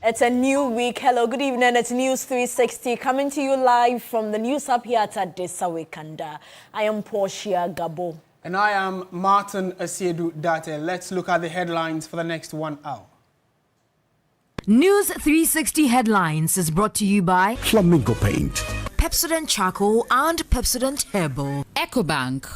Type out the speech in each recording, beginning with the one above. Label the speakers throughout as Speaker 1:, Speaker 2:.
Speaker 1: It's a new week. Hello, good evening. It's News 360 coming to you live from the News Hub here at Adesa Wekanda. I am Portia Gabo.
Speaker 2: And I am Martin Asiedu Date. Let's look at the headlines for the next 1 hour.
Speaker 3: News 360 headlines is brought to you by
Speaker 4: Flamingo Paint,
Speaker 3: Pepsodent Charcoal and Pepsodent Herbal,
Speaker 5: EcoBank.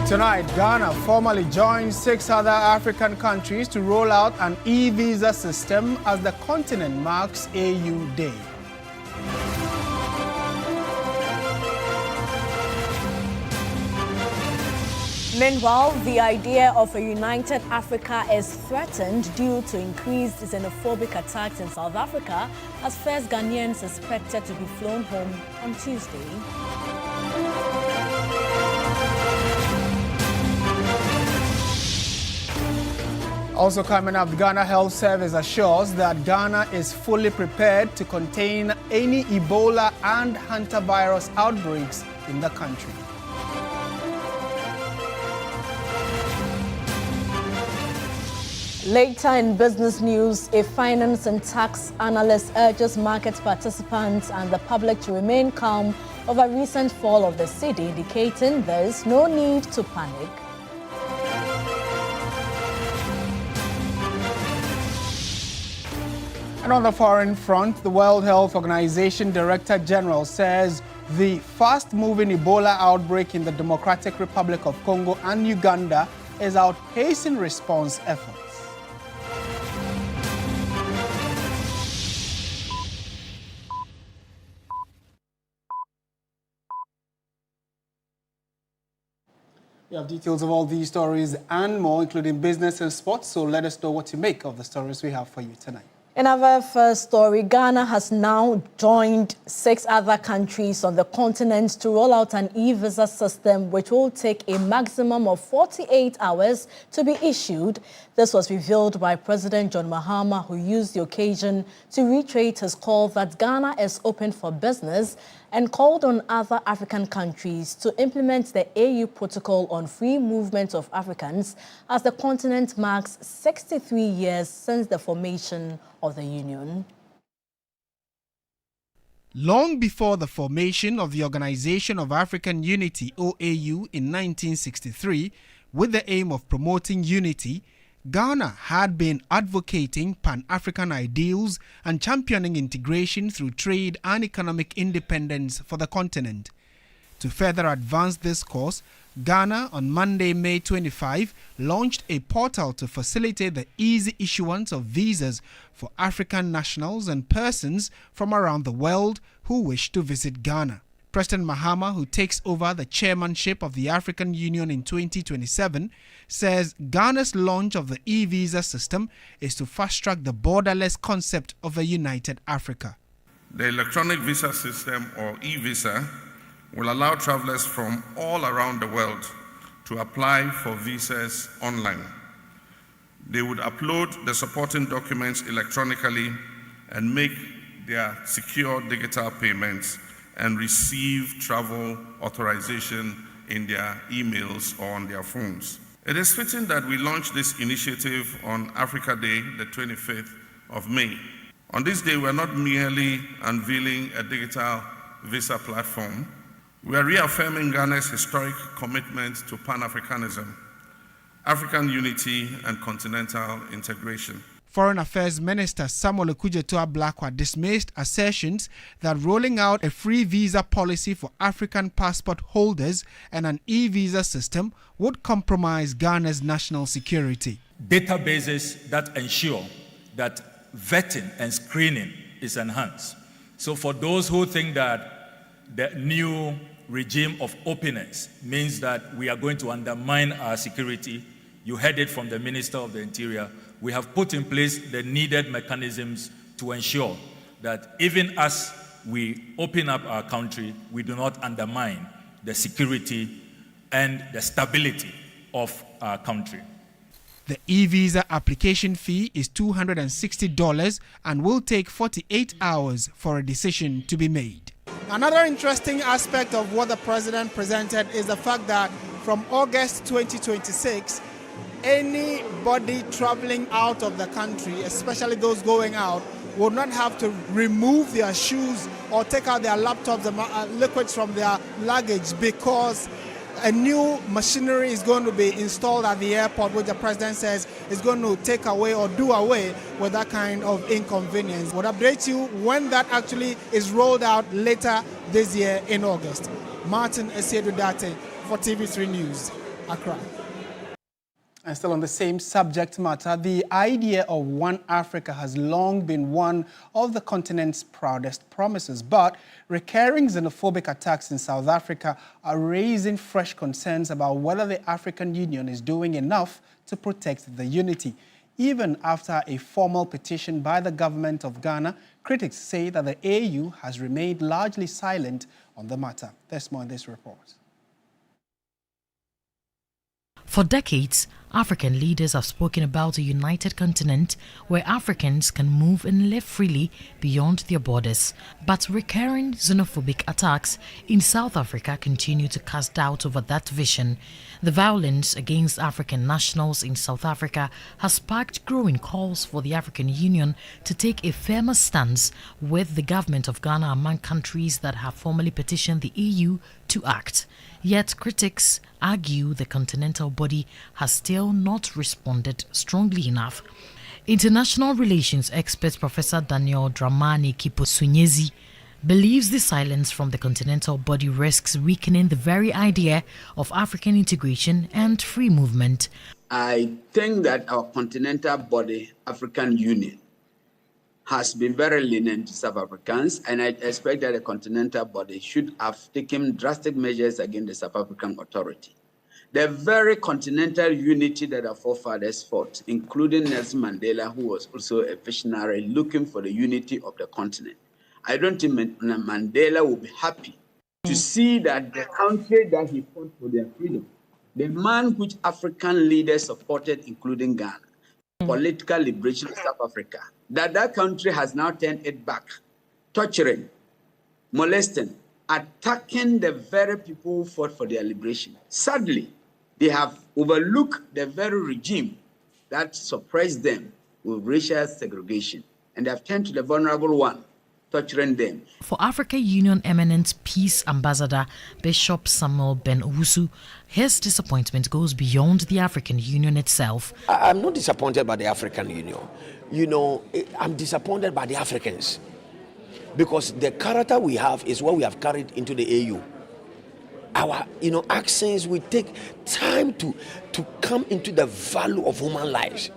Speaker 2: Tonight, Ghana formally joins 6 other African countries to roll out an e-visa system as the continent marks AU Day.
Speaker 1: Meanwhile, the idea of a united Africa is threatened due to increased xenophobic attacks in South Africa, as first Ghanaians expected to be flown home on Tuesday.
Speaker 2: Also coming up, the Ghana Health Service assures that Ghana is fully prepared to contain any Ebola and hantavirus outbreaks in the country.
Speaker 1: Later in business news, a finance and tax analyst urges market participants and the public to remain calm over recent fall of the cedi, indicating there is no need to panic.
Speaker 2: And on the foreign front, the World Health Organization Director General says the fast-moving Ebola outbreak in the Democratic Republic of Congo and Uganda is outpacing response efforts. We have details of all these stories and more, including business and sports, so let us know what you make of the stories we have for you tonight.
Speaker 1: In our first story, Ghana has now joined 6 other countries on the continent to roll out an e-visa system which will take a maximum of 48 hours to be issued. This was revealed by President John Mahama, who used the occasion to reiterate his call that Ghana is open for business and called on other African countries to implement the AU Protocol on Free Movement of Africans as the continent marks 63 years since the formation of the Union.
Speaker 2: Long before the formation of the Organization of African Unity, OAU, in 1963, with the aim of promoting unity, Ghana had been advocating Pan-African ideals and championing integration through trade and economic independence for the continent. To further advance this cause, Ghana on Monday, May 25, launched a portal to facilitate the easy issuance of visas for African nationals and persons from around the world who wish to visit Ghana. President Mahama, who takes over the chairmanship of the African Union in 2027, says Ghana's launch of the e-visa system is to fast-track the borderless concept of a united Africa.
Speaker 6: The electronic visa system, or e-visa, will allow travelers from all around the world to apply for visas online. They would upload the supporting documents electronically and make their secure digital payments and receive travel authorization in their emails or on their phones. It is fitting that we launch this initiative on Africa Day, the 25th of May. On this day, we are not merely unveiling a digital visa platform. We are reaffirming Ghana's historic commitment to Pan-Africanism, African unity, and continental integration.
Speaker 2: Foreign Affairs Minister Samuel Okudzeto-Ablakwa dismissed assertions that rolling out a free visa policy for African passport holders and an e-visa system would compromise Ghana's national security.
Speaker 7: Databases that ensure that vetting and screening is enhanced. So for those who think that the new regime of openness means that we are going to undermine our security, you heard it from the Minister of the Interior. We have put in place the needed mechanisms to ensure that even as we open up our country, we do not undermine the security and the stability of our country.
Speaker 2: The e-visa application fee is $260 and will take 48 hours for a decision to be made. Another interesting aspect of what the president presented is the fact that from August 2026, anybody traveling out of the country, especially those going out, will not have to remove their shoes or take out their laptops and liquids from their luggage, because a new machinery is going to be installed at the airport, which the president says is going to take away or do away with that kind of inconvenience. We'll update you when that actually is rolled out later this year in August. Martin Esiedu-Date for TV3 News, Accra.
Speaker 4: And still on the same subject matter, the idea of one Africa has long been one of the continent's proudest promises. But recurring xenophobic attacks in South Africa are raising fresh concerns about whether the African Union is doing enough to protect the unity. Even after a formal petition by the government of Ghana, critics say that the AU has remained largely silent on the matter. There's more in this report.
Speaker 3: For decades, African leaders have spoken about a united continent where Africans can move and live freely beyond their borders. But recurring xenophobic attacks in South Africa continue to cast doubt over that vision. The violence against African nationals in South Africa has sparked growing calls for the African Union to take a firmer stance with the government of Ghana among countries that have formally petitioned the EU to act. Yet critics argue the continental body has still not responded strongly enough. International relations expert Professor Daniel Dramani Kiposunyezi believes the silence from the continental body risks weakening the very idea of African integration and free movement.
Speaker 5: I think that our continental body, African Union, has been very lenient to South Africans, and I expect that the continental body should have taken drastic measures against the South African authority. The very continental unity that our forefathers fought, including Nelson Mandela, who was also a visionary looking for the unity of the continent. I don't think Mandela will be happy to see that the country that he fought for their freedom, the man which African leaders supported, including Ghana, political liberation of South Africa, that country has now turned it back, torturing, molesting, attacking the very people who fought for their liberation. Sadly, they have overlooked the very regime that suppressed them with racial segregation, and they have turned to the vulnerable one, torturing them.
Speaker 3: For Africa Union Eminent Peace Ambassador Bishop Samuel Ben Owusu, his disappointment goes beyond the African Union itself.
Speaker 8: I'm not disappointed by the African Union. You know, I'm disappointed by the Africans, because the character we have is what we have carried into the AU. Our, actions will take time to come into the value of human lives.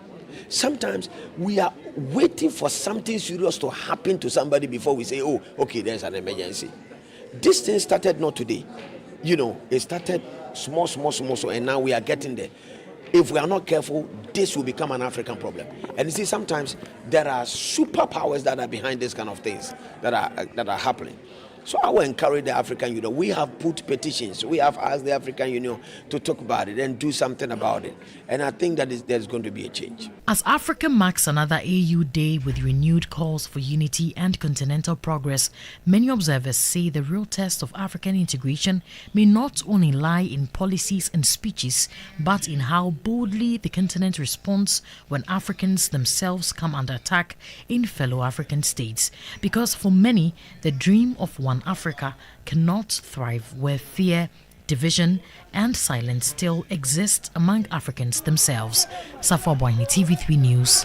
Speaker 8: Sometimes we are waiting for something serious to happen to somebody before we say, oh, okay, there's an emergency. This thing started not today. It started small, and now we are getting there. If we are not careful, this will become an African problem. And you see, sometimes there are superpowers that are behind these kind of things that are happening. So I will encourage the African Union. We have put petitions. We have asked the African Union to talk about it and do something about it. And I think that there's going to be a change.
Speaker 3: As Africa marks another AU Day with renewed calls for unity and continental progress, many observers say the real test of African integration may not only lie in policies and speeches, but in how boldly the continent responds when Africans themselves come under attack in fellow African states. Because for many, the dream of one Africa cannot thrive where fear, division and silence still exist among Africans themselves. Safwa Boyne, TV3 News.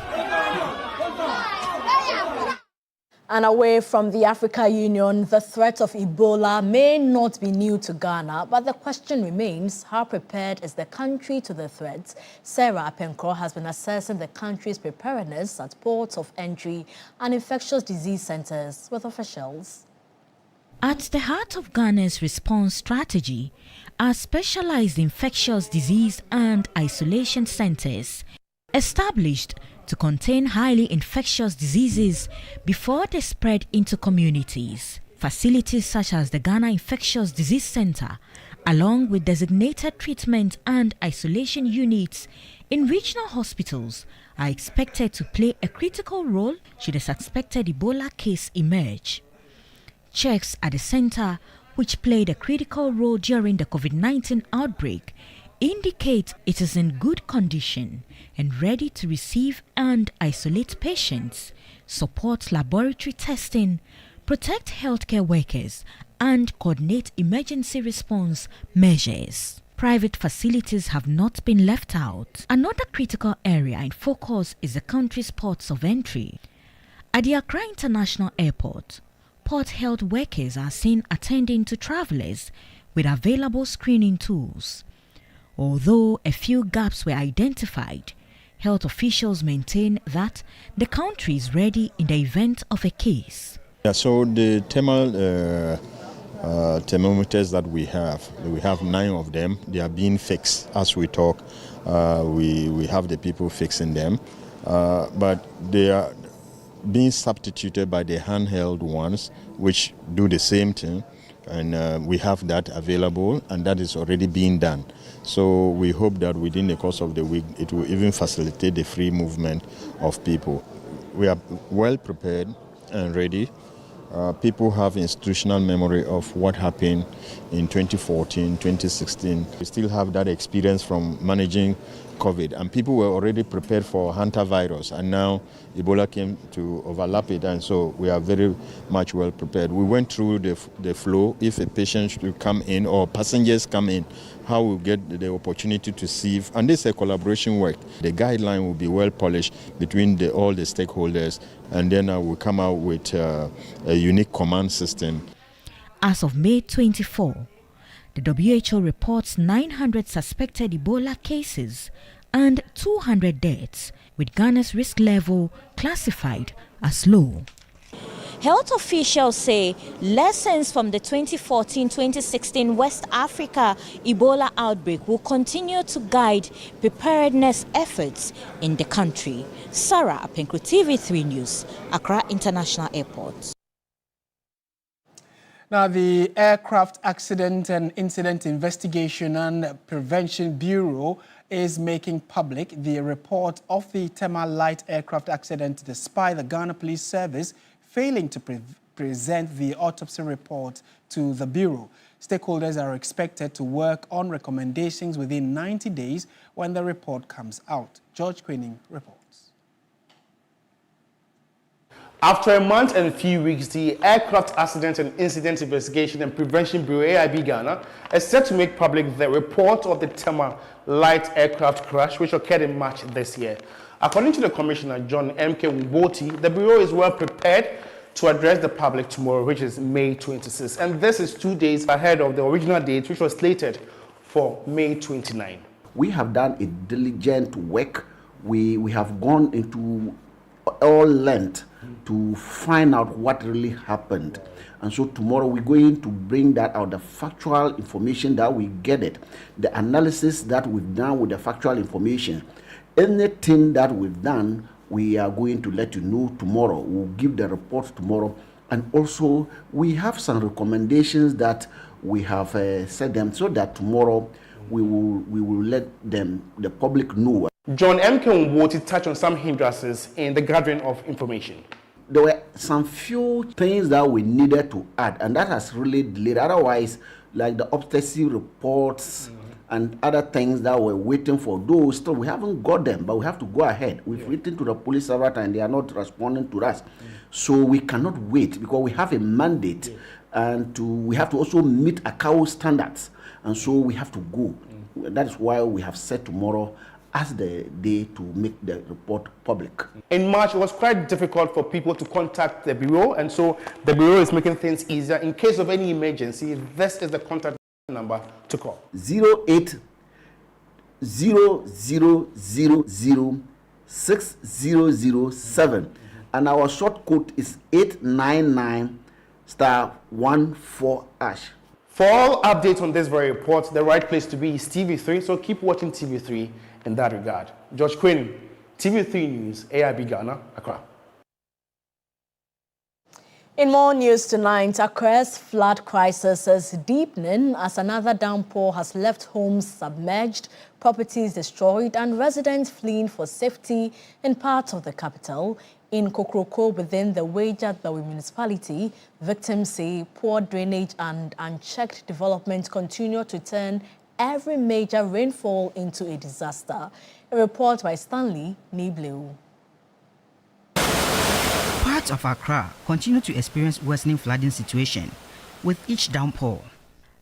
Speaker 1: And away from the African Union, the threat of Ebola may not be new to Ghana, but the question remains, how prepared is the country to the threat? Sarah Penkro has been assessing the country's preparedness at ports of entry and infectious disease centers with officials.
Speaker 9: At the heart of Ghana's response strategy are specialized infectious disease and isolation centers established to contain highly infectious diseases before they spread into communities. Facilities such as the Ghana Infectious Disease Center, along with designated treatment and isolation units in regional hospitals, are expected to play a critical role should a suspected Ebola case emerge. Checks at the center, which played a critical role during the COVID-19 outbreak, indicate it is in good condition and ready to receive and isolate patients, support laboratory testing, protect healthcare workers, and coordinate emergency response measures. Private facilities have not been left out. Another critical area in focus is the country's ports of entry. At the Accra International Airport, port health workers are seen attending to travelers with available screening tools. Although a few gaps were identified, health officials maintain that the country is ready in the event of a case.
Speaker 10: Yeah, so the thermal thermometers that we have 9 of them. They are being fixed as we talk. We have the people fixing them, but they are being substituted by the handheld ones, which do the same thing, and we have that available, and that is already being done. So we hope that within the course of the week, it will even facilitate the free movement of people. We are well prepared and ready. People have institutional memory of what happened in 2014, 2016. We still have that experience from managing COVID, and people were already prepared for hantavirus, and now Ebola came to overlap it, and so we are very much well prepared. We went through the flow. If a patient should come in or passengers come in, how we get the opportunity to sieve, and this is a collaboration work. The guideline will be well polished between all the stakeholders, and then we'll come out with a unique command system.
Speaker 9: As of May 24, the WHO reports 900 suspected Ebola cases and 200 deaths, with Ghana's risk level classified as low.
Speaker 11: Health officials say lessons from the 2014-2016 West Africa Ebola outbreak will continue to guide preparedness efforts in the country. Sarah Apenko, TV3 News, Accra International Airport.
Speaker 4: Now, the Aircraft Accident and Incident Investigation and Prevention Bureau is making public the report of the Tema light aircraft accident despite the Ghana Police Service failing to present the autopsy report to the Bureau. Stakeholders are expected to work on recommendations within 90 days when the report comes out. George Queening reports.
Speaker 12: After a month and a few weeks, the Aircraft Accident and Incident Investigation and Prevention Bureau, AIB Ghana, is set to make public the report of the Tema light aircraft crash, which occurred in March this year. According to the Commissioner, John M.K. Mboti, the Bureau is well prepared to address the public tomorrow, which is May 26. And this is 2 days ahead of the original date, which was slated for May 29.
Speaker 13: We have done a diligent work. We have gone into all length to find out what really happened, and so tomorrow we're going to bring that out, the factual information that we get it, the analysis that we've done with the factual information. Anything that we've done, we are going to let you know tomorrow. We'll give the report tomorrow, and also we have some recommendations that we have set them so that tomorrow we will let the public know.
Speaker 12: John M.K. Nwoti touched on some hindrances in the gathering of information.
Speaker 13: There were some few things that we needed to add, and that has really delayed. Otherwise, like the autopsy reports and other things that we're waiting for, those still we haven't got them, but we have to go ahead. We've written to the police several times, they are not responding to us. So we cannot wait because we have a mandate, and we have to also meet ACAO standards, and so we have to go. That is why we have set tomorrow as the day to make the report public.
Speaker 12: In March, it was quite difficult for people to contact the Bureau, and so the Bureau is making things easier. In case of any emergency, this is the contact number to call.
Speaker 13: 0800006007, and our short code is 899*14#.
Speaker 12: For all updates on this very report, the right place to be is TV3, so keep watching TV3 in that regard. George Quinn, TV3 News, AIB Ghana, Accra.
Speaker 1: In more news tonight, Accra's flood crisis is deepening as another downpour has left homes submerged, properties destroyed, and residents fleeing for safety in parts of the capital. In Kokroko, within the Wejatbawi municipality, victims say poor drainage and unchecked development continue to turn every major rainfall into a disaster. A report by Stanley Nibleu.
Speaker 14: Parts of Accra continue to experience worsening flooding situation with each downpour.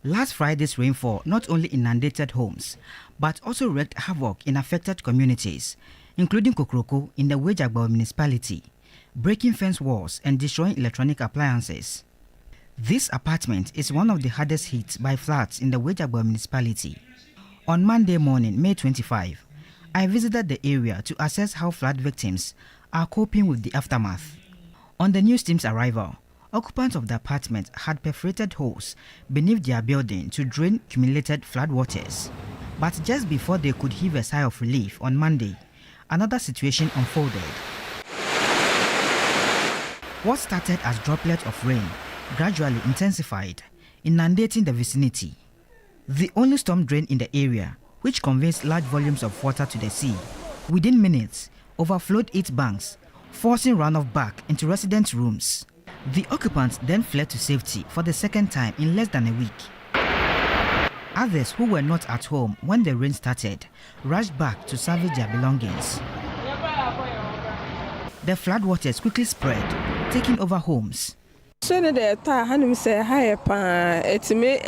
Speaker 14: Last Friday's rainfall not only inundated homes, but also wreaked havoc in affected communities, including Kokroko in the Wejagbaw municipality, breaking fence walls and destroying electronic appliances. This apartment is one of the hardest hit by floods in the Wejagbaw municipality. On Monday morning, May 25, I visited the area to assess how flood victims are coping with the aftermath. On the news team's arrival, occupants of the apartment had perforated holes beneath their building to drain accumulated flood waters. But just before they could heave a sigh of relief on Monday, another situation unfolded. What started as droplets of rain gradually intensified, inundating the vicinity. The only storm drain in the area, which conveys large volumes of water to the sea, within minutes overflowed its banks, forcing runoff back into residents' rooms. The occupants then fled to safety for the second time in less than a week. Others who were not at home when the rain started rushed back to salvage their belongings. The floodwaters quickly spread, taking over homes.
Speaker 15: So the time say hi pa it's me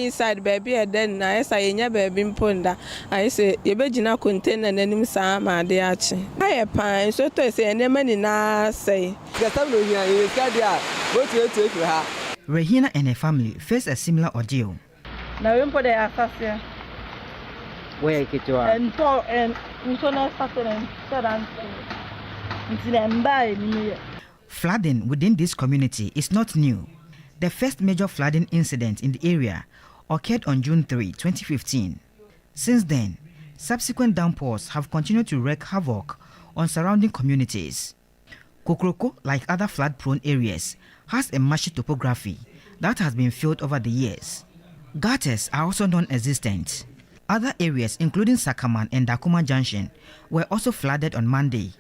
Speaker 15: inside baby and then I say nya baby mponda I say you be gina container nanim sa ma de achi hi pa so to say nema ni na say the time no here you said there go to take her.
Speaker 14: Regina and her family face a similar ordeal.
Speaker 16: Na we mpo de asase
Speaker 14: Where kitwa
Speaker 16: and for and so na started and said and
Speaker 14: flooding within this community is not new. The first major flooding incident in the area occurred on June 3, 2015. Since then, subsequent downpours have continued to wreak havoc on surrounding communities. Kokroko, like other flood-prone areas, has a marshy topography that has been filled over the years. Gutters are also non-existent. Other areas, including Sakaman and Dakuma Junction, were also flooded on Monday,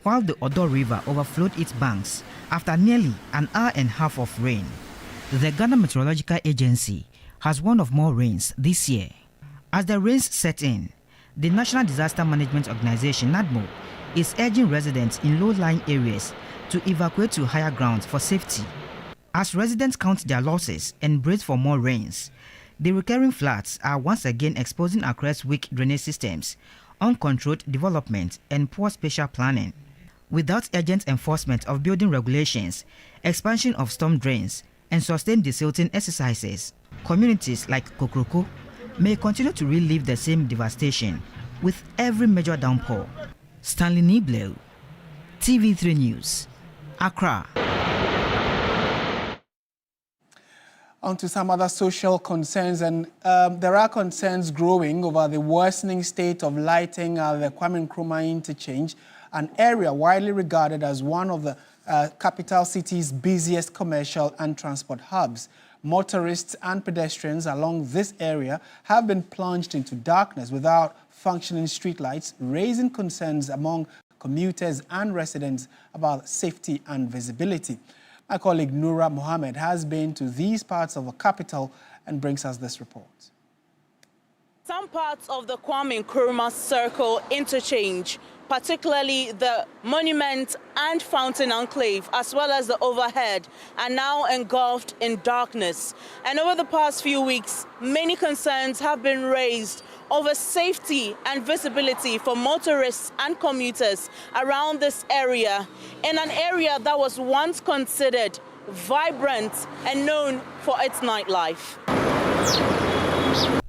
Speaker 14: while the Odo River overflowed its banks after nearly an hour and a half of rain. The Ghana Meteorological Agency has warned of more rains this year. As the rains set in, the National Disaster Management Organization, NADMO, is urging residents in low-lying areas to evacuate to higher grounds for safety. As residents count their losses and brace for more rains, the recurring floods are once again exposing Accra's weak drainage systems, uncontrolled development, and poor spatial planning. Without urgent enforcement of building regulations, expansion of storm drains, and sustained desilting exercises, communities like Kokroko may continue to relive the same devastation with every major downpour. Stanley Nibleu, TV3 News, Accra.
Speaker 4: On to some other social concerns, and there are concerns growing over the worsening state of lighting at the Kwame Nkrumah interchange, an area widely regarded as one of the capital city's busiest commercial and transport hubs. Motorists and pedestrians along this area have been plunged into darkness without functioning streetlights, raising concerns among commuters and residents about safety and visibility. My colleague Noura Mohammed has been to these parts of the capital and brings us this report.
Speaker 17: Some parts of the Kwame Nkrumah Circle interchange, particularly the Monument and Fountain Enclave, as well as the overhead, are now engulfed in darkness. And over the past few weeks, many concerns have been raised over safety and visibility for motorists and commuters around this area, in an area that was once considered vibrant and known for its nightlife.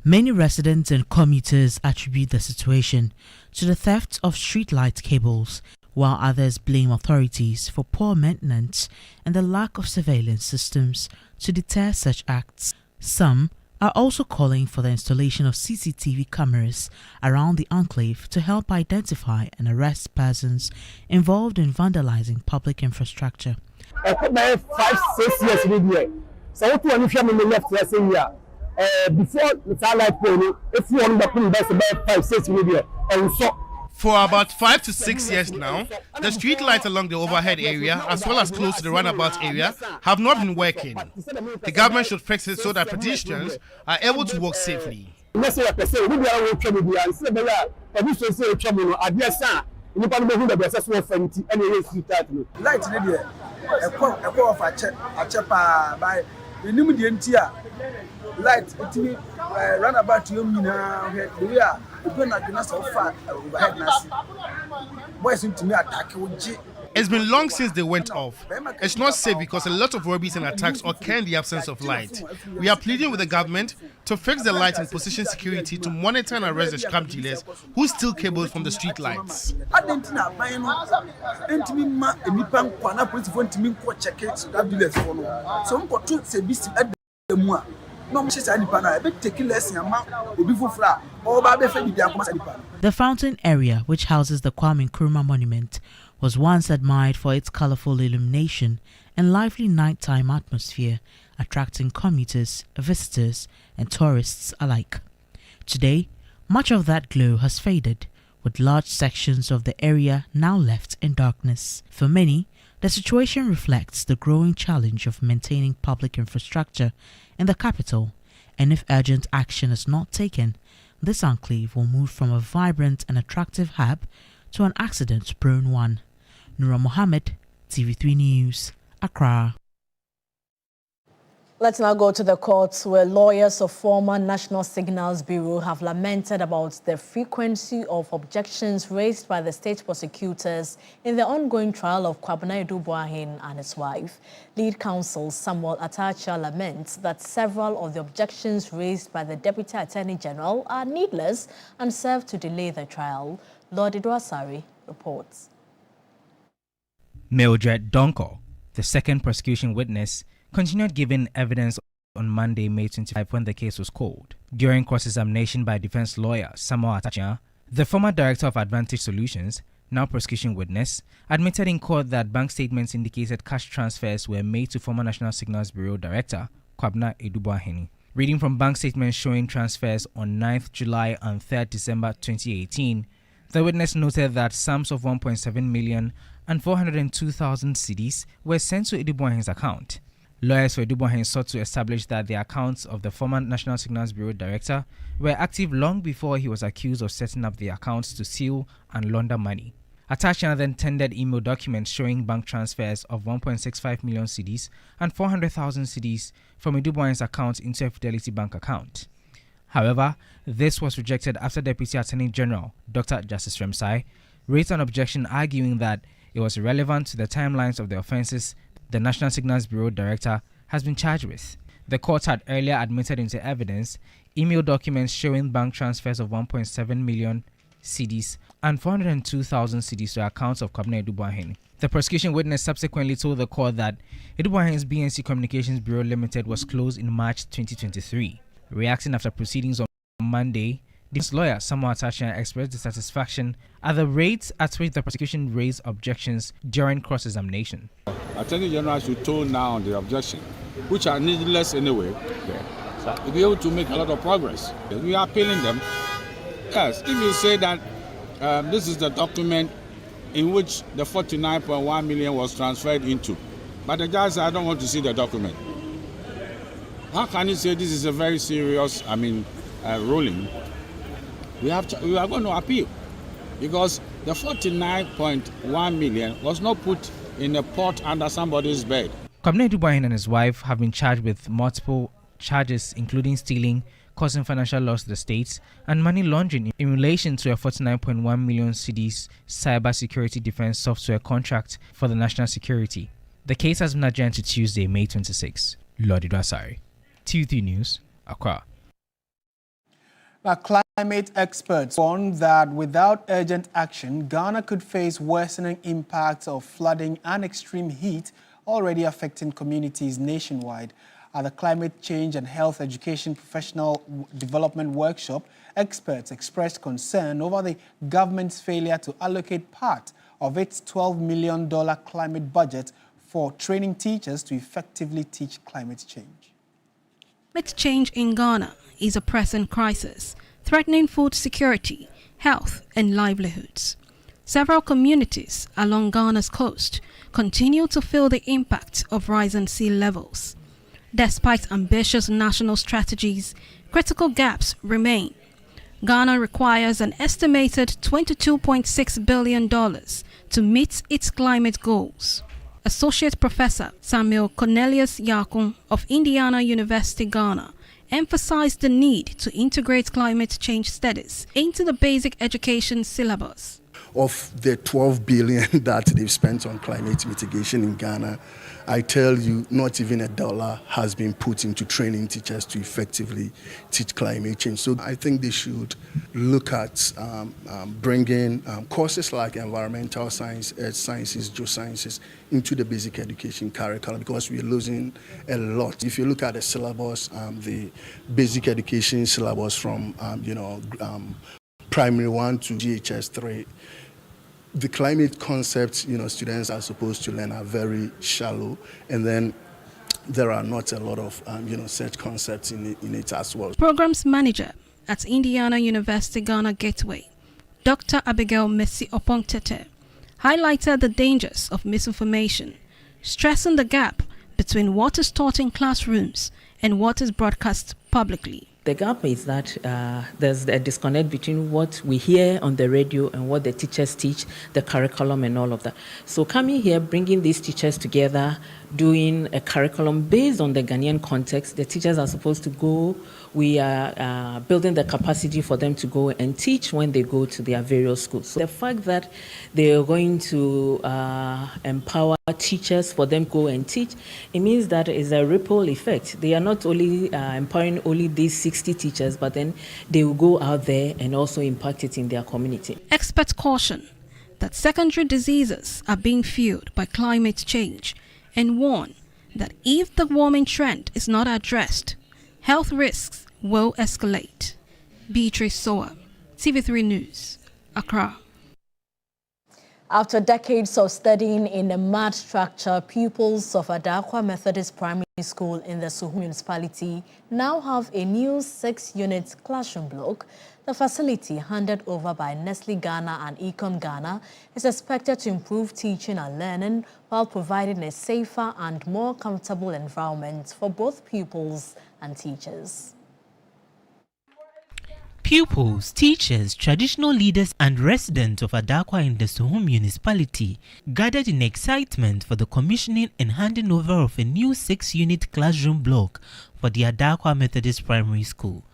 Speaker 3: Many residents and commuters attribute the situation to the theft of streetlight cables, while others blame authorities for poor maintenance and the lack of surveillance systems to deter such acts. Some are also calling for the installation of CCTV cameras around the enclave to help identify and arrest persons involved in vandalizing public infrastructure.
Speaker 18: 5-6 years in so left before the satellite pole, if you want to best about 5-6 years and so.
Speaker 19: For about 5 to 6 years now, the street lights along the overhead area, as well as close to the roundabout area, have not been working. The government should fix it so that pedestrians are able to walk safely.
Speaker 18: Let's say a person who will trouble the answer, but we should say trouble at the sun. You can't move the best of fancy anyway.
Speaker 20: Light radio, a call of a chepa by the Numidian light, it run about you now. We are going to so far overhead. Boys seem to me attack with
Speaker 19: It's been long since they went off. It's not safe because a lot of robberies and attacks occur in the absence of light. We are pleading with the government to fix the light and position security to monitor and arrest the scrap dealers who steal cables from the street lights.
Speaker 3: The fountain area, which houses the Kwame Nkrumah Monument, was once admired for its colorful illumination and lively nighttime atmosphere, attracting commuters, visitors, and tourists alike. Today, much of that glow has faded, with large sections of the area now left in darkness. For many, the situation reflects the growing challenge of maintaining public infrastructure in the capital, and if urgent action is not taken, this enclave will move from a vibrant and attractive hub to an accident-prone one. Nura Mohammed, TV3 News, Accra.
Speaker 1: Let's now go to the courts where lawyers of former National Signals Bureau have lamented about the frequency of objections raised by the state prosecutors in the ongoing trial of Kwabena Edubuahin and his wife. Lead counsel Samuel Atacha laments that several of the objections raised by the Deputy Attorney General are needless and serve to delay the trial. Lord Idwasari reports.
Speaker 21: Mildred Donko, the second prosecution witness, continued giving evidence on Monday, May 25, when the case was called. During cross-examination by defense lawyer Samuel Atacha, the former director of Advantage Solutions, now prosecution witness, admitted in court that bank statements indicated cash transfers were made to former National Signals Bureau director Kwabena Edubuahin. Reading from bank statements showing transfers on 9th July and 3rd December 2018, the witness noted that sums of 1.7 million and 402,000 cedis were sent to Edubuahin's account. Lawyers for Edubuahin sought to establish that the accounts of the former National Signals Bureau director were active long before he was accused of setting up the accounts to steal and launder money. Atacha then tendered email documents showing bank transfers of 1.65 million cedis and 400,000 cedis from Edubuahin's account into a Fidelity Bank account. However, this was rejected after Deputy Attorney General Dr. Justice Remsai raised an objection arguing that it was irrelevant to the timelines of the offences the National Signals Bureau director has been charged with. The court had earlier admitted into evidence email documents showing bank transfers of 1.7 million cedis and 402,000 cedis to accounts of Kwabena Edubuahin. The prosecution witness subsequently told the court that Edubuahin's BNC Communications Bureau Limited was closed in March 2023. Reacting after proceedings on Monday, defense lawyer Samuel Atacha expressed dissatisfaction at the rates at which the prosecution raised objections during cross-examination.
Speaker 22: Attorney General should tone down the objection, which are needless anyway, to be able to make a lot of progress. We are appealing them. Yes, if you say that this is the document in which the 49.1 million was transferred into, but the judge said, I don't want to see the document. How can you say this is a very serious, ruling? We are going to appeal because the 49.1 million was not put in a pot under somebody's bed.
Speaker 21: Kwabena Edubuahin and his wife have been charged with multiple charges, including stealing, causing financial loss to the state, and money laundering in relation to a 49.1 million cedis cyber security defense software contract for the national security. The case has been adjourned to Tuesday, May 26. Lord Idwasari, TV3 News, Accra.
Speaker 4: Now, climate experts warn that without urgent action, Ghana could face worsening impacts of flooding and extreme heat already affecting communities nationwide. At the Climate Change and Health Education Professional Development Workshop, experts expressed concern over the government's failure to allocate part of its $12 million climate budget for training teachers to effectively teach climate change.
Speaker 23: Climate change in Ghana is a pressing crisis, threatening food security, health, and livelihoods. Several communities along Ghana's coast continue to feel the impact of rising sea levels. Despite ambitious national strategies, critical gaps remain. Ghana requires an estimated $22.6 billion to meet its climate goals. Associate Professor Samuel Cornelius Yakun of Indiana University, Ghana, emphasized the need to integrate climate change studies into the basic education syllabus.
Speaker 2: Of the 12 billion that they've spent on climate mitigation in Ghana, I tell you, not even $1 has been put into training teachers to effectively teach climate change. So I think they should look at bringing courses like environmental science, earth sciences, geosciences into the basic education curriculum, because we're losing a lot. If you look at the syllabus, the basic education syllabus from primary 1 to GHS 3, the climate concepts, students are supposed to learn are very shallow, and then there are not a lot of, such concepts in it as well.
Speaker 23: Programs Manager at Indiana University Ghana Gateway, Dr. Abigail Messi Opontete, highlighted the dangers of misinformation, stressing the gap between what is taught in classrooms and what is broadcast publicly.
Speaker 6: The gap is that there's a disconnect between what we hear on the radio and what the teachers teach, the curriculum and all of that. So coming here, bringing these teachers together, doing a curriculum based on the Ghanaian context, the teachers are supposed to go. We are building the capacity for them to go and teach when they go to their various schools. So the fact that they are going to empower teachers for them to go and teach, it means that is a ripple effect. They are not only empowering only these 60 teachers, but then they will go out there and also impact it in their community.
Speaker 23: Experts caution that secondary diseases are being fueled by climate change and warn that if the warming trend is not addressed, health risks will escalate. Beatrice Soa, TV3 News, Accra.
Speaker 1: After decades of studying in a mud structure, pupils of Adakwa Methodist Primary School in the Suhu municipality now have a new 6-unit classroom block. The facility, handed over by Nestle Ghana and Ecom Ghana, is expected to improve teaching and learning while providing a safer and more comfortable environment for both pupils and teachers.
Speaker 7: Pupils, teachers, traditional leaders and residents of Adakwa in the Suhu municipality gathered in excitement for the commissioning and handing over of a new 6-unit classroom block for the Adakwa Methodist Primary School.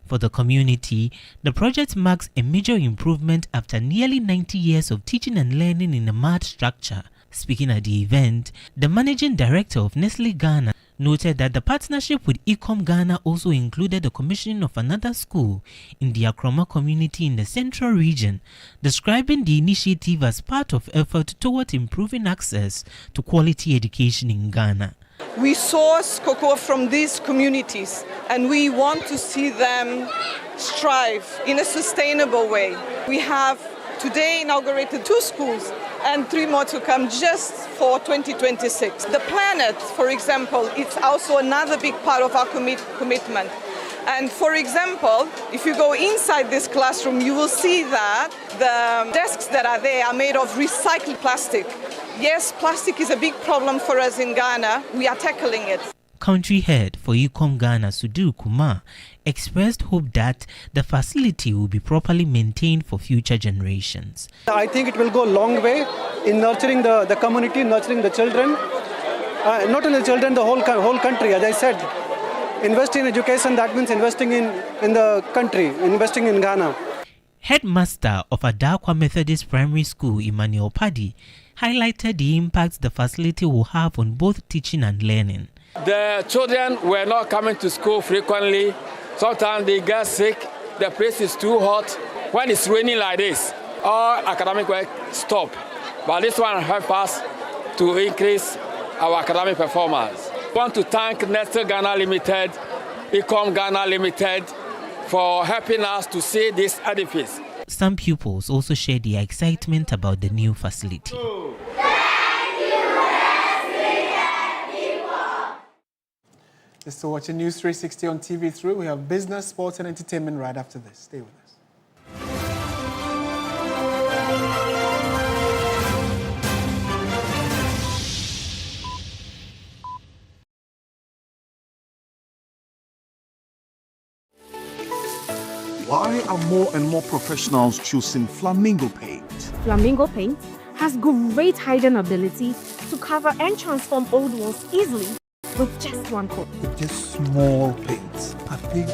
Speaker 7: For the community, the project marks a major improvement after nearly 90 years of teaching and learning in a mud structure. Speaking at the event, the managing director of Nestle Ghana noted that the partnership with Ecom Ghana also included the commissioning of another school in the Akroma community in the central region, describing the initiative as part of effort toward improving access to quality education in Ghana.
Speaker 24: We source cocoa from these communities and we want to see them strive in a sustainable way. We have today inaugurated 2 schools and 3 more to come just for 2026. The planet, for example, it's also another big part of our commitment. And for example, if you go inside this classroom, you will see that the desks that are there are made of recycled plastic. Yes, plastic is a big problem for us in Ghana. We are tackling it.
Speaker 7: Country head for Ecom Ghana, Sudu Kumar, expressed hope that the facility will be properly maintained for future generations.
Speaker 25: I think it will go a long way in nurturing the community, nurturing the children. Not only the children, the whole country. As I said, investing in education, that means investing in the country, investing in Ghana.
Speaker 7: Headmaster of Adakwa Methodist Primary School, Emmanuel Paddy, highlighted the impact the facility will have on both teaching and learning.
Speaker 26: The children were not coming to school frequently. Sometimes they get sick. The place is too hot. When it's raining like this, all academic work stop. But this one helps us to increase our academic performance. I want to thank Nestle Ghana Limited, Ecom Ghana Limited for helping us to see this edifice.
Speaker 7: Some pupils also shared their excitement about the new facility.
Speaker 4: You're still watching News 360 on TV3. We have business, sports, and entertainment right after this. Stay with us.
Speaker 5: Why are more and more professionals choosing Flamingo paint?
Speaker 8: Flamingo paint has great hiding ability to cover and transform old walls easily with just one coat.
Speaker 5: With just small paints, I think.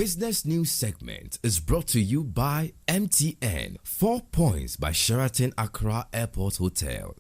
Speaker 9: Business News segment is brought to you by MTN. 4 points by Sheraton Accra Airport Hotel.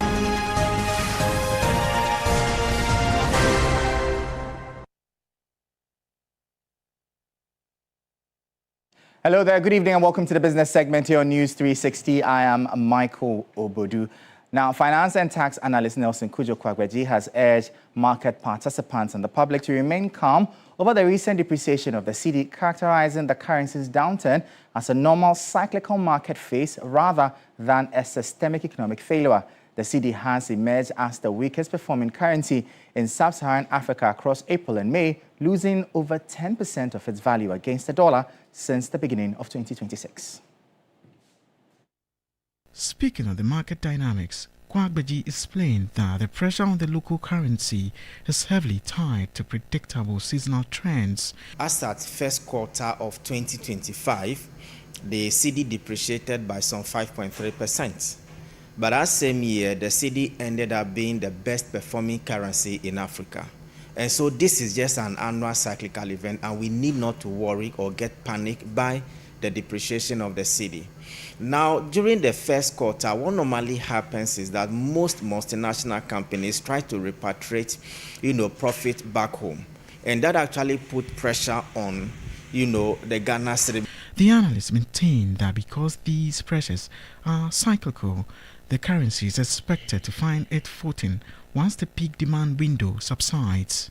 Speaker 10: Hello there, good evening and welcome to the business segment here on News 360. I am Michael Obodu. Now, finance and tax analyst Nelson Kujo-Kwagbeji has urged market participants and the public to remain calm over the recent depreciation of the cedi, characterizing the currency's downturn as a normal cyclical market phase rather than a systemic economic failure. The cedi has emerged as the weakest performing currency in sub-Saharan Africa across April and May, losing over 10% of its value against the dollar since the beginning of 2026.
Speaker 11: Speaking of the market dynamics, Kwagbeji explained that the pressure on the local currency is heavily tied to predictable seasonal trends.
Speaker 12: As at first quarter of 2025, the cedi depreciated by some 5.3%. But that same year, the cedi ended up being the best performing currency in Africa. And so this is just an annual cyclical event, and we need not to worry or get panicked by the depreciation of the cedi. Now, during the first quarter, what normally happens is that most multinational companies try to repatriate, profit back home. And that actually put pressure on, the Ghana cedi.
Speaker 11: The analysts maintain that because these pressures are cyclical, the currency is expected to find its footing once the peak demand window subsides.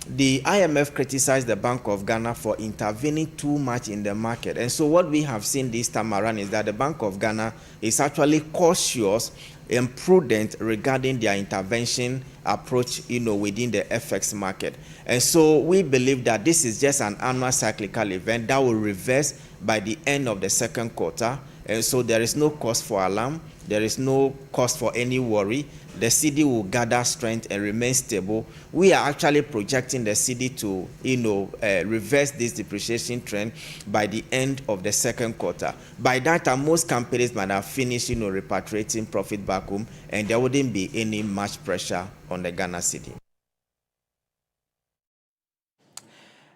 Speaker 12: The IMF criticized the Bank of Ghana for intervening too much in the market. And so what we have seen this time around is that the Bank of Ghana is actually cautious and prudent regarding their intervention approach, within the FX market. And so we believe that this is just an annual cyclical event that will reverse by the end of the second quarter. And so there is no cause for alarm. There is no cause for any worry. The cedi will gather strength and remain stable. We are actually projecting the cedi to, reverse this depreciation trend by the end of the second quarter. By that time, most companies might have finished, repatriating profit back home, and there wouldn't be any much pressure on the Ghana cedi.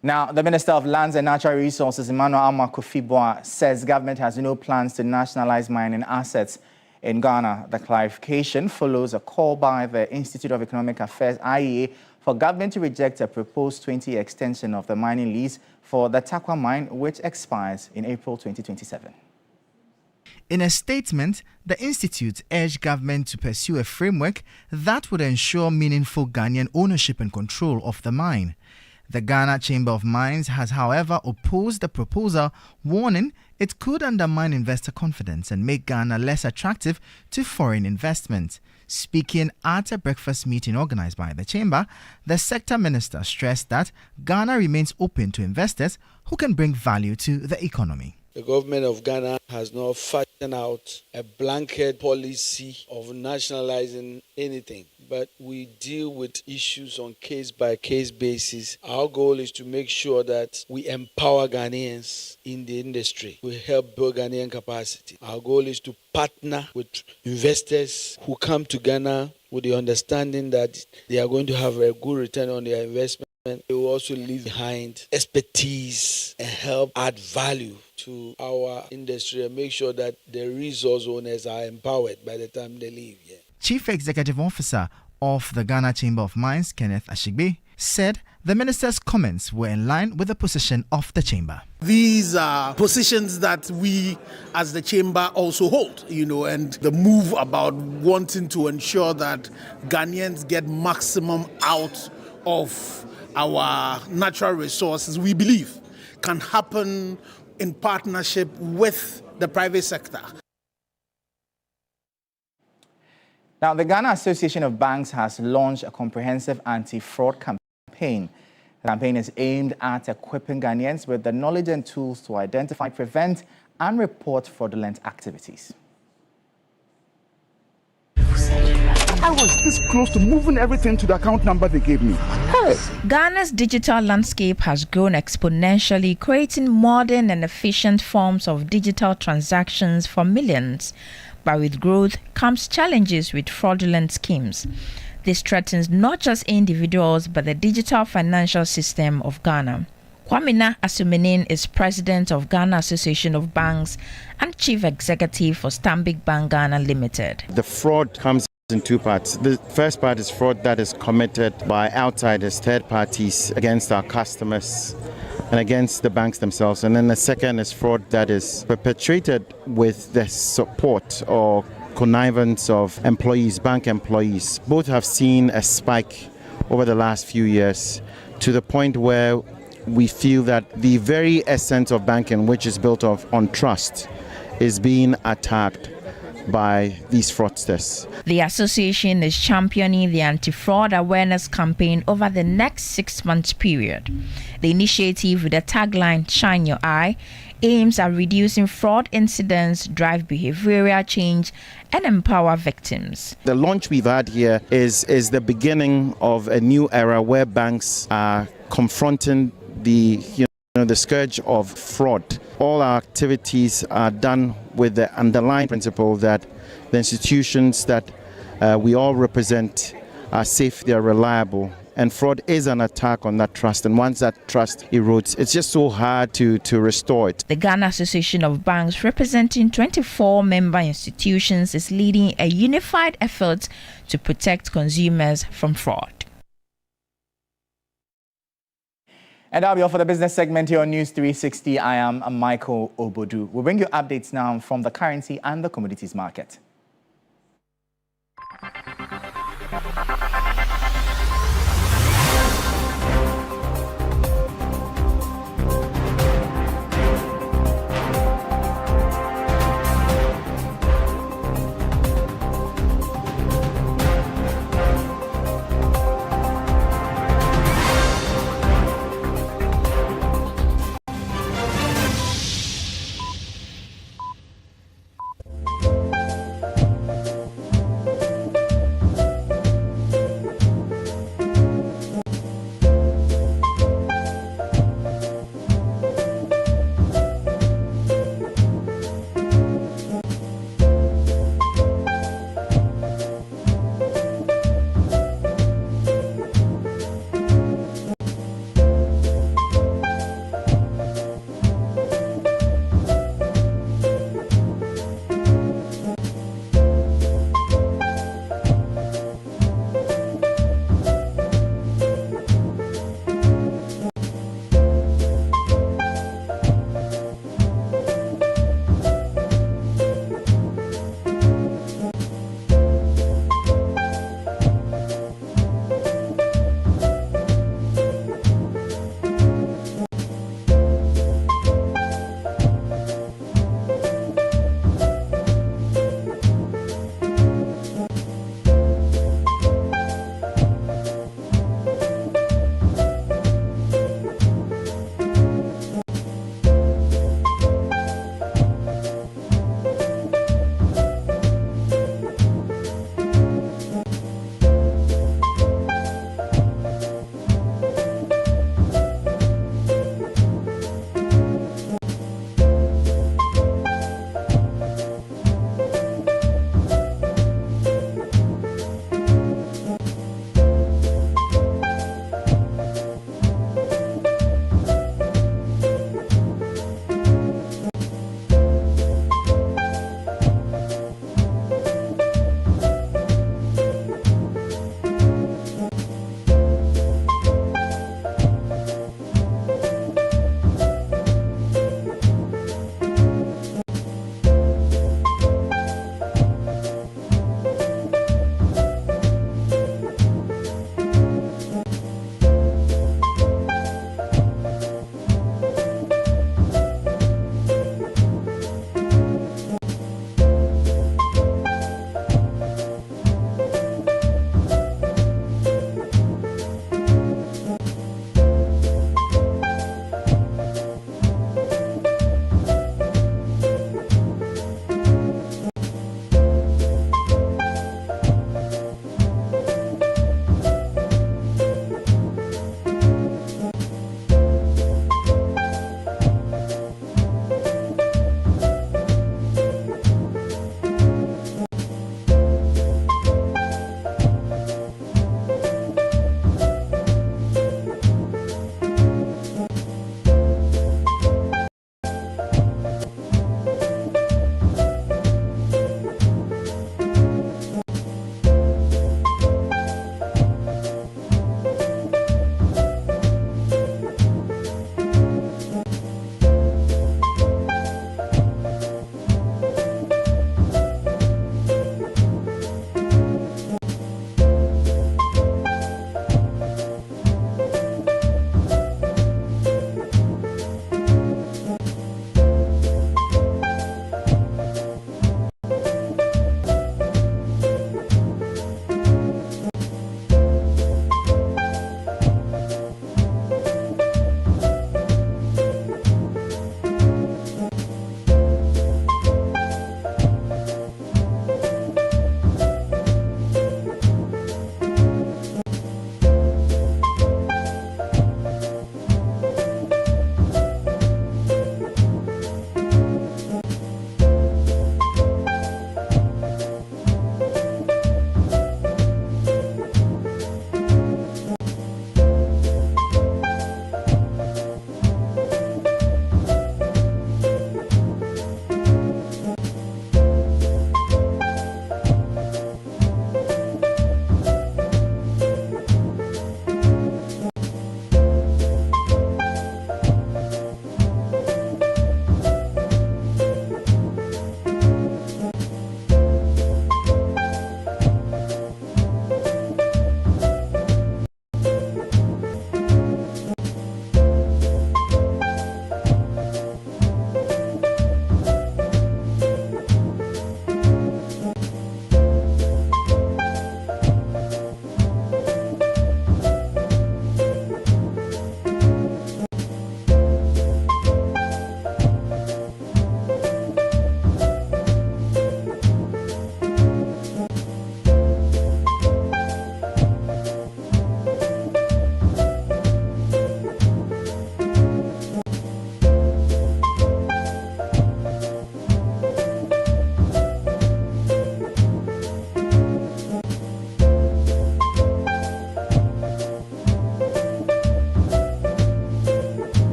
Speaker 10: Now, the Minister of Lands and Natural Resources, Emmanuel Alma Kofi-Boa, says government has no plans to nationalize mining assets in Ghana. The clarification follows a call by the Institute of Economic Affairs, IEA, for government to reject a proposed 20-year extension of the mining lease for the Takwa mine, which expires in April 2027.
Speaker 13: In a statement, the institute urged government to pursue a framework that would ensure meaningful Ghanaian ownership and control of the mine. The Ghana Chamber of Mines has, however, opposed the proposal, warning it could undermine investor confidence and make Ghana less attractive to foreign investment. Speaking at a breakfast meeting organized by the Chamber, the sector minister stressed that Ghana remains open to investors who can bring value to the economy.
Speaker 14: The government of Ghana has not fashioned out a blanket policy of nationalizing anything, but we deal with issues on case-by-case basis. Our goal is to make sure that we empower Ghanaians in the industry. We help build Ghanaian capacity. Our goal is to partner with investors who come to Ghana with the understanding that they are going to have a good return on their investment. They will also leave behind expertise and help add value to our industry and make sure that the resource owners are empowered by the time they leave here.
Speaker 13: Chief Executive Officer of the Ghana Chamber of Mines, Kenneth Ashigbe, said the minister's comments were in line with the position of the chamber.
Speaker 15: These are positions that we as the chamber also hold, and the move about wanting to ensure that Ghanaians get maximum out of our natural resources, we believe, can happen in partnership with the private sector.
Speaker 10: Now, the Ghana Association of Banks has launched a comprehensive anti-fraud campaign. The campaign is aimed at equipping Ghanaians with the knowledge and tools to identify, prevent, and report fraudulent activities.
Speaker 5: I was this close to moving everything to the account number they gave me. Hey.
Speaker 16: Ghana's digital landscape has grown exponentially, creating modern and efficient forms of digital transactions for millions. But with growth comes challenges with fraudulent schemes. This threatens not just individuals, but the digital financial system of Ghana. Kwamina Asumenin is president of Ghana Association of Banks and chief executive for Stanbic Bank Ghana Limited.
Speaker 27: The fraud comes in two parts. The first part is fraud that is committed by outsiders, third parties, against our customers and against the banks themselves. And then the second is fraud that is perpetrated with the support or connivance of employees, bank employees. Both have seen a spike over the last few years to the point where we feel that the very essence of banking, which is built on trust, is being attacked by these fraudsters.
Speaker 16: The association is championing the anti-fraud awareness campaign over the next 6-month period. The initiative, with the tagline "Shine Your Eye," aims at reducing fraud incidents, drive behavioral change, and empower victims.
Speaker 27: The launch we've had here is the beginning of a new era where banks are confronting the scourge of fraud. All our activities are done with the underlying principle that the institutions that we all represent are safe, they are reliable. And fraud is an attack on that trust. And once that trust erodes, it's just so hard to restore it.
Speaker 16: The Ghana Association of Banks, representing 24 member institutions, is leading a unified effort to protect consumers from fraud.
Speaker 10: And that'll be all for the business segment here on News 360. I am Michael Obodu. We'll bring you updates now from the currency and the commodities market.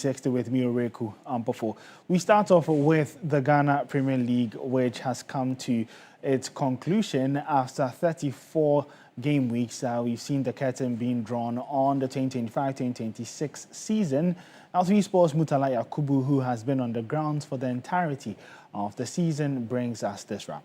Speaker 4: 360 with me, Oreku Ampofo. We start off with the Ghana Premier League, which has come to its conclusion after 34 game weeks. We've seen the curtain being drawn on the 2025-2026 season. Now, Three Sports' Mutala Yakubu, who has been on the grounds for the entirety of the season, brings us this wrap.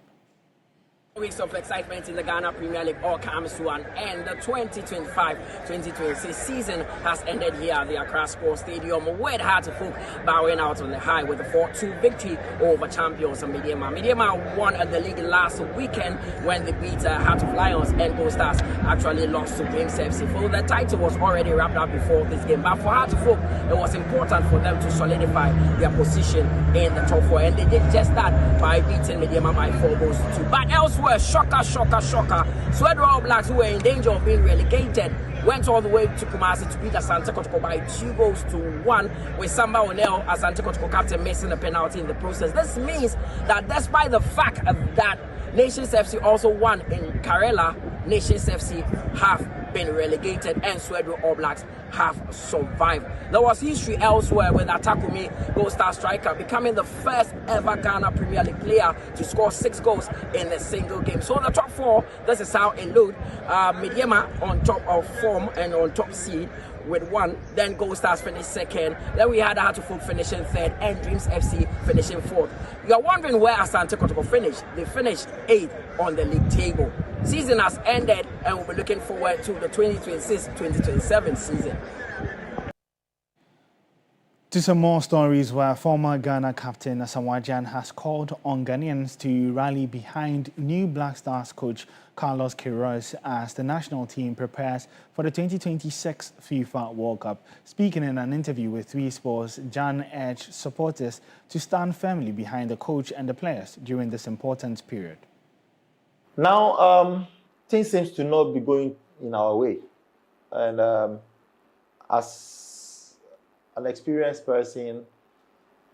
Speaker 3: Weeks of excitement in the Ghana Premier League all comes to an end. The 2025-2026 season has ended here at the Accra Sports Stadium, where the Heart of Folk bowing out on the high with a 4-2 victory over champions Mediema. Mediema won the league last weekend when they beat Heart of Lions, and Gold Stars actually lost to Dreams FC. For the title was already wrapped up before this game, but for Heart of Folk, it was important for them to solidify their position in the top four, and they did just that by beating Mediema by 4-2. But elsewhere, shocker. Swedro All Blacks, who were in danger of being relegated, went all the way to Kumasi to beat Asante Kotoko by 2-1, with Samba Onel, Asante Kotoko captain, missing a penalty in the process. This means that despite the fact that Nations FC also won in Karela, Nations FC have been relegated and Swedro All Blacks have survived. There was history elsewhere with Atakumi, Gold Star striker, becoming the first ever Ghana Premier League player to score 6 goals in a single game. So the top four, this is how it looked. Mediema on top of form and on top seed with 1, then Gold Stars finished 2nd, then we had Heart of Folk finishing 3rd, and Dreams FC finishing 4th. You're wondering where Asante Kotoko finished. They finished 8th on the league table. Season has ended, and we'll be looking forward to the 2026-2027 season.
Speaker 4: To some more stories where former Ghana captain Asamoah Gyan has called on Ghanaians to rally behind new Black Stars coach Carlos Queiroz as the national team prepares for the 2026 FIFA World Cup. Speaking in an interview with 3 Sports, Gyan urged supporters to stand firmly behind the coach and the players during this important period.
Speaker 17: Now, things seems to not be going in our way. And as an experienced person,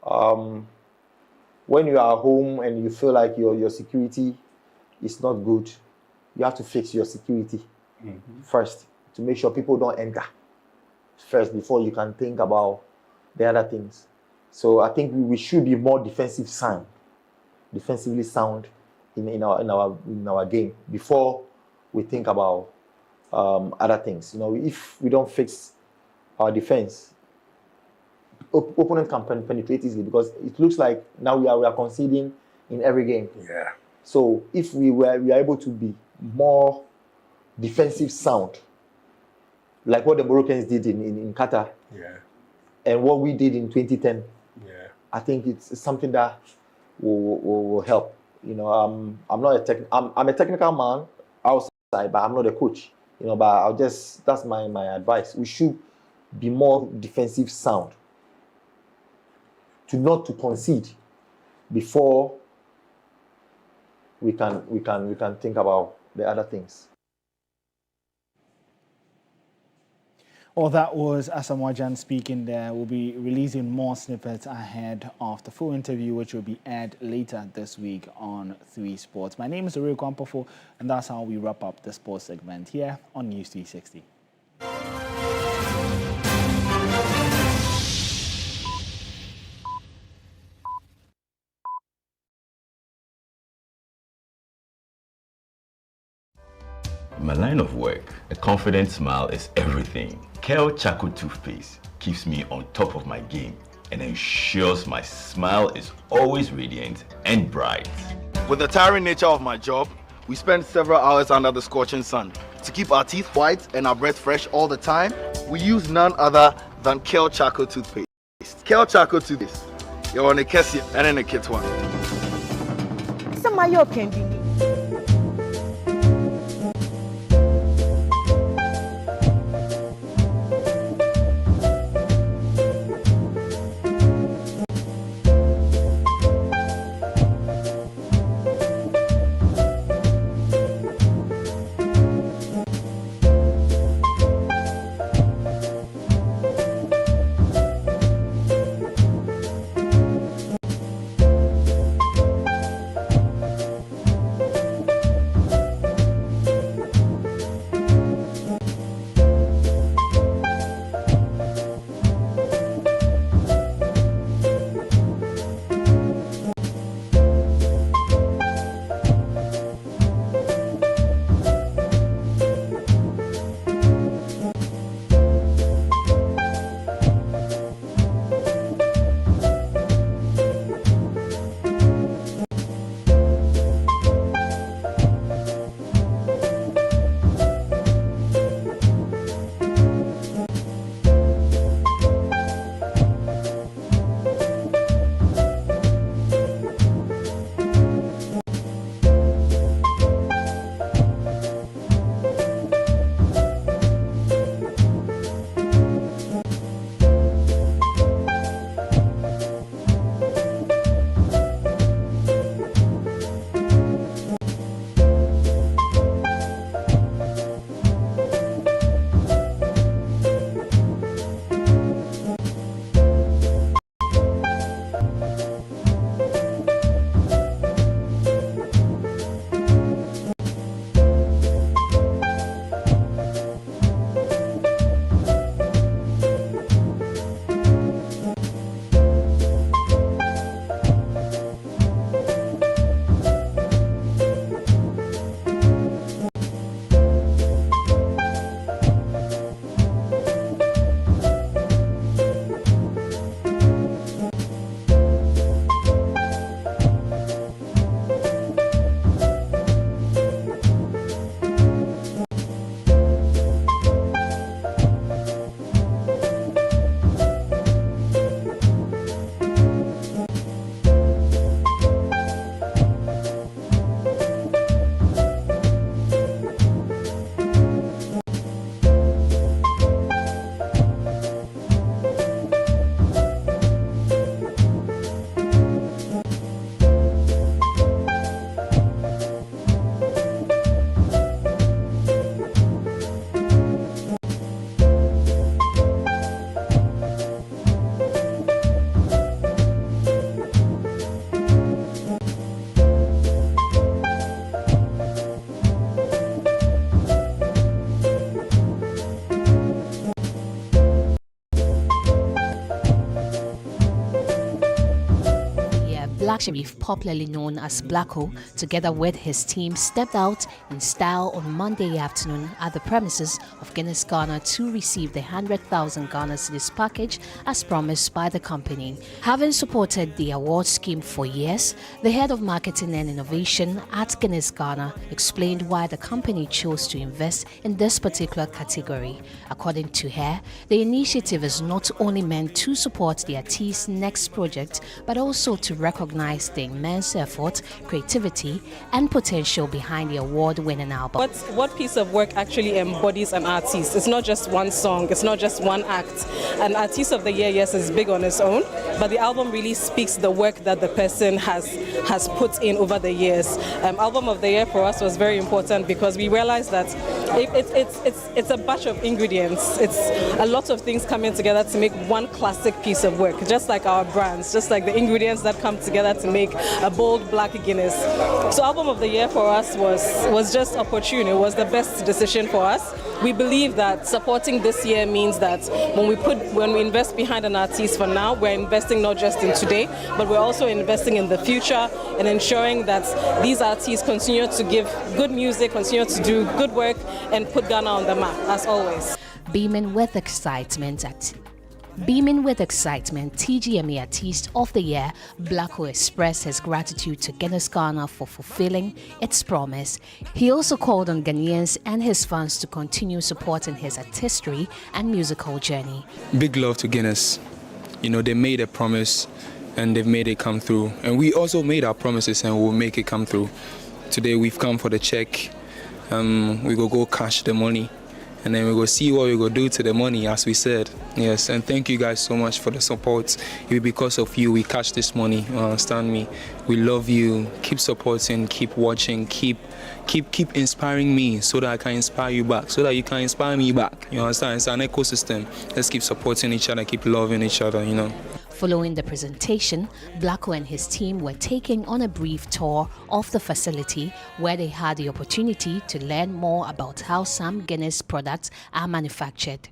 Speaker 17: when you are home and you feel like your security is not good, you have to fix your security first to make sure people don't enter first before you can think about the other things. So I think we should be more defensively sound in our game before we think about other things. You know, if we don't fix our defense, opponent can penetrate easily, because it looks like now we are conceding in every game.
Speaker 18: Yeah.
Speaker 17: So if we are able to be more defensive sound, like what the Moroccans did in Qatar,
Speaker 18: yeah,
Speaker 17: and what we did in 2010,
Speaker 18: yeah,
Speaker 17: I think it's something that will help. You know, I'm a technical man outside, but I'm not a coach. You know, but that's my advice. We should be more defensive sound, not to concede before we can think about the other things.
Speaker 4: Well, that was Asamoah Gyan speaking there. We'll be releasing more snippets ahead of the full interview, which will be aired later this week on 3 Sports. My name is Oreku Ampofo, and that's how we wrap up the sports segment here on News 360.
Speaker 19: In my line of work, a confident smile is everything. Kale Charcoal Toothpaste keeps me on top of my game and ensures my smile is always radiant and bright.
Speaker 20: With the tiring nature of my job, we spend several hours under the scorching sun. To keep our teeth white and our breath fresh all the time, we use none other than Kale Charcoal Toothpaste. Kale Charcoal Toothpaste. You're on a Kessie and in a kit one.
Speaker 8: Samayo can be.
Speaker 1: Sharif, popularly known as Blacko, together with his team, stepped out in style on Monday afternoon at the premises of Guinness Ghana to receive the 100,000 Ghana cedis package as promised by the company. Having supported the award scheme for years, the head of marketing and innovation at Guinness Ghana explained why the company chose to invest in this particular category. According to her, the initiative is not only meant to support the artist's next project, but also to recognize the immense effort, creativity, and potential behind the award-winning album.
Speaker 2: What piece of work actually embodies an artist? It's not just one song, it's not just one act. An Artist of the Year, yes, is big on its own, but the album really speaks the work that the person has put in over the years. Album of the Year for us was very important because we realized that it's a batch of ingredients. It's a lot of things coming together to make one classic piece of work, just like our brands, just like the ingredients that come together to make a bold black Guinness. So Album of the Year for us was just opportune. It was the best decision for us. We believe that supporting this year means that when we invest behind an artist for now, we're investing not just in today, but we're also investing in the future and ensuring that these artists continue to give good music, continue to do good work, and put Ghana on the map, as always.
Speaker 1: Beaming with excitement, TGMA Artist of the Year, Blacko expressed his gratitude to Guinness Ghana for fulfilling its promise. He also called on Ghanaians and his fans to continue supporting his artistry and musical journey.
Speaker 6: Big love to Guinness. You know, they made a promise and they've made it come through. And we also made our promises and we'll make it come through. Today we've come for the check. We go cash the money. And then we go see what we go do to the money, as we said. Yes, and thank you guys so much for the support. Because of you, we catch this money. You understand me? We love you. Keep supporting, keep watching, keep inspiring me so that I can inspire you back, so that you can inspire me back. You understand? It's an ecosystem. Let's keep supporting each other, keep loving each other, you know.
Speaker 1: Following the presentation, Blacko and his team were taken on a brief tour of the facility where they had the opportunity to learn more about how some Guinness products are manufactured.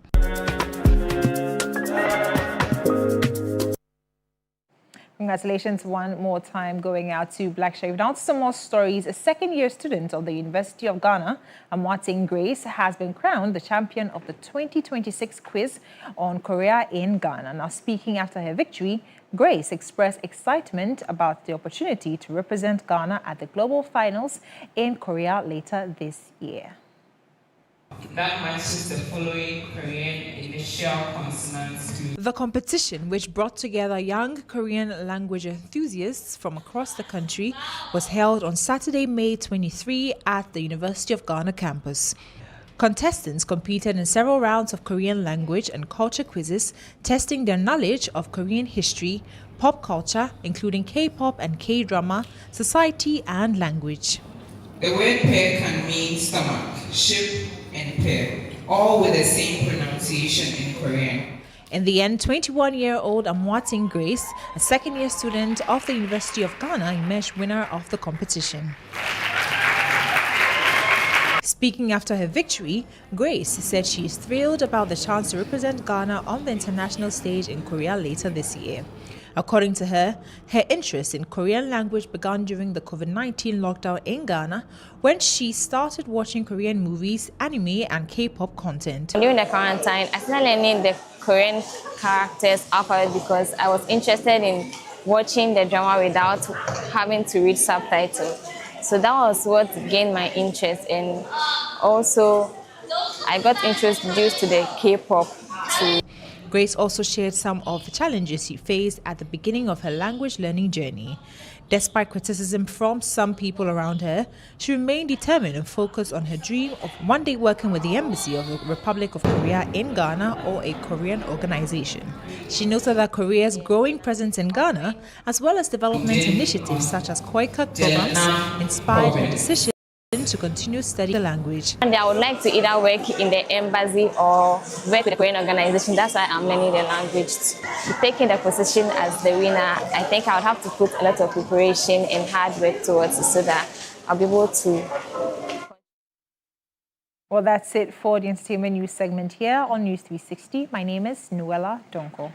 Speaker 18: Congratulations one more time going out to Black Sharif. Now to some more stories. A second-year student of the University of Ghana, Amwating Grace, has been crowned the champion of the 2026 quiz on Korea in Ghana. Now speaking after her victory, Grace expressed excitement about the opportunity to represent Ghana at the global finals in Korea later this year.
Speaker 21: That matches the following Korean initial consonants to.
Speaker 22: The competition, which brought together young Korean language enthusiasts from across the country, was held on Saturday, May 23 at the University of Ghana campus. Contestants competed in several rounds of Korean language and culture quizzes, testing their knowledge of Korean history, pop culture, including K-pop and K-drama, society and language.
Speaker 21: The word pear can mean stomach, ship, and pear, all with the same pronunciation in Korean.
Speaker 22: In the end, 21-year-old Amwating Grace, a second-year student of the University of Ghana, emerged winner of the competition. Speaking after her victory, Grace said she is thrilled about the chance to represent Ghana on the international stage in Korea later this year. According to her, her interest in Korean language began during the COVID-19 lockdown in Ghana when she started watching Korean movies, anime and K-pop content.
Speaker 23: During the quarantine, I started learning the Korean characters alphabet because I was interested in watching the drama without having to read subtitles. So that was what gained my interest, and also I got introduced to the K-pop too.
Speaker 22: Grace also shared some of the challenges she faced at the beginning of her language learning journey. Despite criticism from some people around her, she remained determined and focused on her dream of one day working with the Embassy of the Republic of Korea in Ghana or a Korean organization. She noted that Korea's growing presence in Ghana, as well as development initiatives such as Koikak programs, inspired her decision to continue studying the language.
Speaker 23: And I would like to either work in the embassy or work with a Korean organization. That's why I'm learning the language. Taking the position as the winner, I think I would have to put a lot of preparation and hard work towards it so that I'll be able to.
Speaker 18: Well, that's it for the entertainment news segment here on News 360. My name is Noella Donko.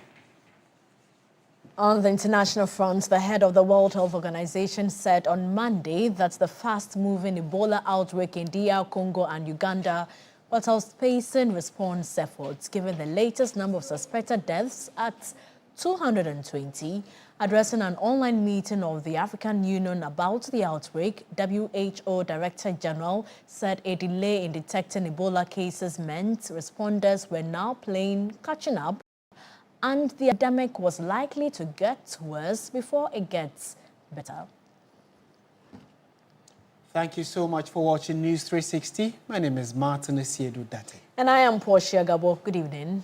Speaker 7: On the international front, the head of the World Health Organization said on Monday that the fast-moving Ebola outbreak in DR Congo and Uganda was outpacing response efforts, given the latest number of suspected deaths at 220. Addressing an online meeting of the African Union about the outbreak, WHO Director General said a delay in detecting Ebola cases meant responders were now playing catching up, and the epidemic was likely to get worse before it gets better.
Speaker 4: Thank you so much for watching News 360. My name is Martin Esiedu Date.
Speaker 7: And I am Portia Gabo. Good evening.